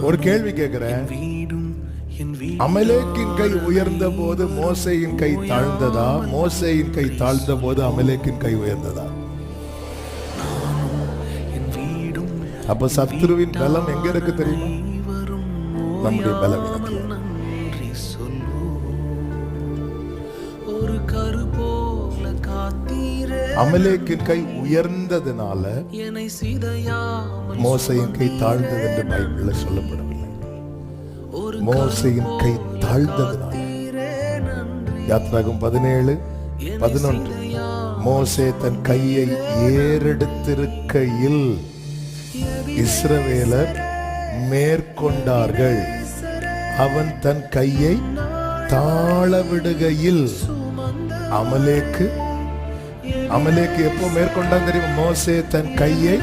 ஒரு கேள்வி கேட்கிறேன். அமலேக்கின் கை உயர்ந்த போது மோசேயின் கை தாழ்ந்ததா? மோசேயின் கை தாழ்ந்த போது அமலேக்கின் கை உயர்ந்ததா? அப்ப சத்துருவின் பலம் எங்க இருக்கு தெரியுமா? நம்முடைய பலவீனத்தில். அமலேக்கின் கை உயர்ந்ததுனால மோசையின் கை தாழ்ந்தது என்று பைபிள்ல சொல்லப்படவில்லை. மோசையின் கை தாழ்ந்ததுனால. யாத்ராகமம் 17:11 மோசே தன் கையை ஏறெடுத்திருக்கையில் இஸ்ரவேலர் மேற்கொண்டார்கள். அவன் தன் கையை தாழ விடுகையில் அமலேக்கு எப்போ மேற்கொண்டான் தெரியும்? மோசே தன் கையை